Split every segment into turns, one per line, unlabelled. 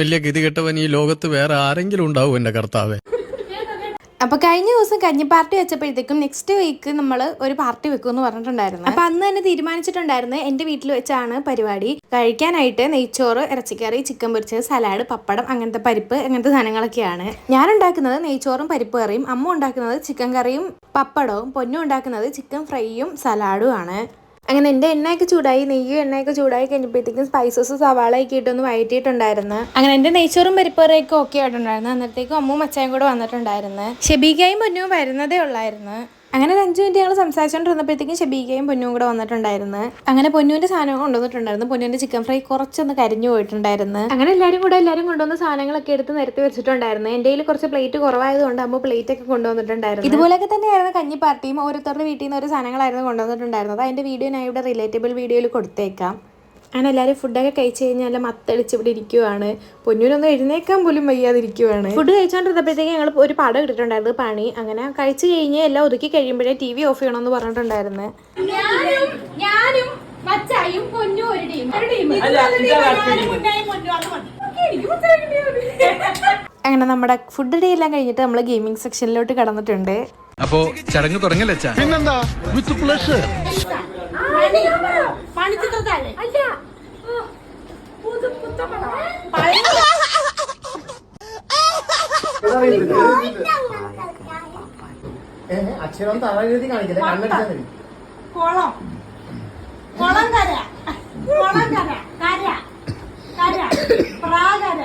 വലിയ ഗതികെട്ടവൻ ഈ ലോകത്ത് വേറെ ആരെങ്കിലും ഉണ്ടാവും എന്റെ കർത്താവേ.
അപ്പോൾ കഴിഞ്ഞ ദിവസം കഞ്ഞി പാർട്ടി വെച്ചപ്പോഴത്തേക്കും നെക്സ്റ്റ് വീക്ക് നമ്മൾ ഒരു പാർട്ടി വെക്കുമെന്ന് പറഞ്ഞിട്ടുണ്ടായിരുന്നു. അപ്പോൾ അന്ന് തന്നെ തീരുമാനിച്ചിട്ടുണ്ടായിരുന്നു എൻ്റെ വീട്ടിൽ വെച്ചാണ് പരിപാടി. കഴിക്കാനായിട്ട് നെയ്ച്ചോറ്, ഇറച്ചിക്കറി, ചിക്കൻ പൊരിച്ചത്, സലാഡ്, പപ്പടം, അങ്ങനത്തെ പരിപ്പ്, അങ്ങനത്തെ സാധനങ്ങളൊക്കെയാണ്. ഞാൻ ഉണ്ടാക്കുന്നത് നെയ്ച്ചോറും പരിപ്പ് കറിയും, അമ്മ ഉണ്ടാക്കുന്നത് ചിക്കൻ കറിയും പപ്പടവും, പൊന്നു ഉണ്ടാക്കുന്നത് ചിക്കൻ ഫ്രൈയും സലാഡും ആണ്. അങ്ങനെ എൻ്റെ എണ്ണയൊക്കെ ചൂടായി, നെയ്യും എണ്ണയൊക്കെ ചൂടായി കഴിഞ്ഞപ്പോഴത്തേക്കും സ്പൈസസ് സവാളയൊക്കെ ഇട്ടൊന്ന് വഴറ്റിയിട്ടുണ്ടായിരുന്നു. അങ്ങനെ എൻ്റെ നെയ്ച്ചോറും പരിപ്പറയൊക്കെ ഓക്കെ ആയിട്ടുണ്ടായിരുന്നു. അന്നത്തേക്കും അമ്മും മച്ചായും കൂടെ വന്നിട്ടുണ്ടായിരുന്നു. ഷെബീക്കയും പൊന്നും വരുന്നതേ ഉള്ളായിരുന്നു. അങ്ങനെ ഒരു 5 മിനിറ്റ് ഞങ്ങൾ സംസാരിച്ചുകൊണ്ടിരുന്നപ്പോഴത്തേക്കും ഷെബീക്കയും പൊന്നും കൂടെ വന്നിട്ടുണ്ടായിരുന്നു. അങ്ങനെ പൊന്നുവിൻ്റെ സാധനം കൊണ്ടുവന്നിട്ടുണ്ടായിരുന്നു. പൊന്നുവിൻ്റെ ചിക്കൻ ഫ്രൈ കുറച്ചൊന്ന് കരിഞ്ഞു പോയിട്ടുണ്ടായിരുന്നു. അങ്ങനെ എല്ലാവരും കൊണ്ടുവന്ന സാധനങ്ങളൊക്കെ എടുത്ത് നിരത്തി വെച്ചിട്ടുണ്ടായിരുന്നു. എൻ്റെ കയ്യിൽ കുറച്ച് പ്ലേറ്റ് കുറവായതുകൊണ്ട് അമ്മ പ്ലേറ്റ് ഒക്കെ കൊണ്ടുവന്നിട്ടുണ്ടായിരുന്നു. ഇതുപോലെയൊക്കെ തന്നെയായിരുന്നു കഞ്ഞി പാർട്ടിയും. ഓരോരുത്തരുടെ വീട്ടിൽ നിന്ന് ഒരു സാധനങ്ങളായിരുന്നു കൊണ്ടുവന്നിട്ടുണ്ടായിരുന്നത്. അതിൻ്റെ വീഡിയോ ഞാൻ ഇവിടെ റിലേറ്റബിൾ വീഡിയോയിൽ കൊടുത്തേക്കാം. അങ്ങനെ എല്ലാവരും ഫുഡൊക്കെ കഴിച്ച് കഴിഞ്ഞാൽ മത്തടിച്ച് ഇവിടെ ഇരിക്കുവാണ്. പൊന്നൂരൊന്നും എഴുന്നേക്കാൻ പോലും വയ്യാതിരിക്കുവാണ്. ഫുഡ് കഴിച്ചുകൊണ്ടിരുന്നപ്പോഴത്തേക്ക് ഞങ്ങൾ ഒരു പടം ഇട്ടിട്ടുണ്ടായിരുന്നു പണി. അങ്ങനെ കഴിച്ച് കഴിഞ്ഞ് എല്ലാം ഒതുക്കി കഴിയുമ്പോഴേ TV ഓഫ് ചെയ്യണമെന്ന് പറഞ്ഞിട്ടുണ്ടായിരുന്നു. അങ്ങനെ നമ്മുടെ ഫുഡ് ഡേ എല്ലാം കഴിഞ്ഞിട്ട് നമ്മൾ ഗെയിമിംഗ് സെക്ഷനിലോട്ട് കടന്നിട്ടുണ്ട്.
അപ്പോ ചടങ്ങ് തുടങ്ങല്ലേ?
പിന്നെന്താ, വിത്ത് പ്ലഷർ.
അക്ഷരം തറ കാണിക്കില്ല, കണ്ണടിച്ചാൽ മതി.
കുളം, കുളംകര, കുളംകര, കര, കര, പ്രാകര.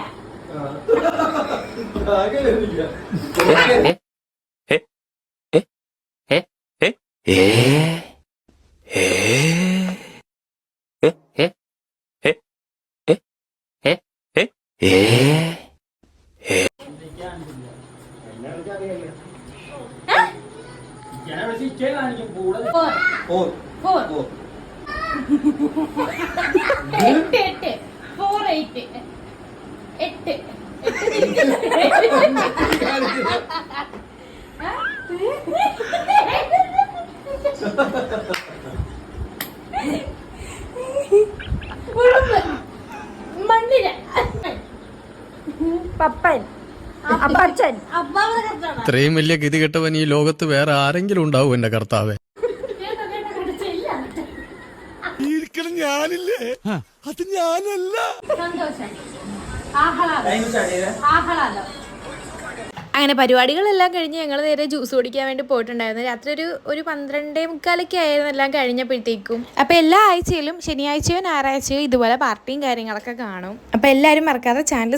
പപ്പൻ, അപ്പച്ചൻ.
ഇത്രയും വലിയ ഗതികെട്ടവൻ ഈ ലോകത്ത് വേറെ ആരെങ്കിലും ഉണ്ടാവും എന്റെ കർത്താവേ.
ഞാനില്ലേ, അത് ഞാനല്ല.
അങ്ങനെ പരിപാടികളെല്ലാം കഴിഞ്ഞ് ഞങ്ങൾ നേരെ ജ്യൂസ് കുടിക്കാൻ വേണ്ടി പോയിട്ടുണ്ടായിരുന്നു. രാത്രി ഒരു 12:45 ആയിരുന്നു എല്ലാം കഴിഞ്ഞപ്പോഴത്തേക്കും. അപ്പോൾ എല്ലാ ആഴ്ചയിലും ശനിയാഴ്ചയോ ഞായറാഴ്ചയോ ഇതുപോലെ പാർട്ടിയും കാര്യങ്ങളൊക്കെ കാണും. അപ്പോൾ എല്ലാവരും മറക്കാതെ ചാനൽ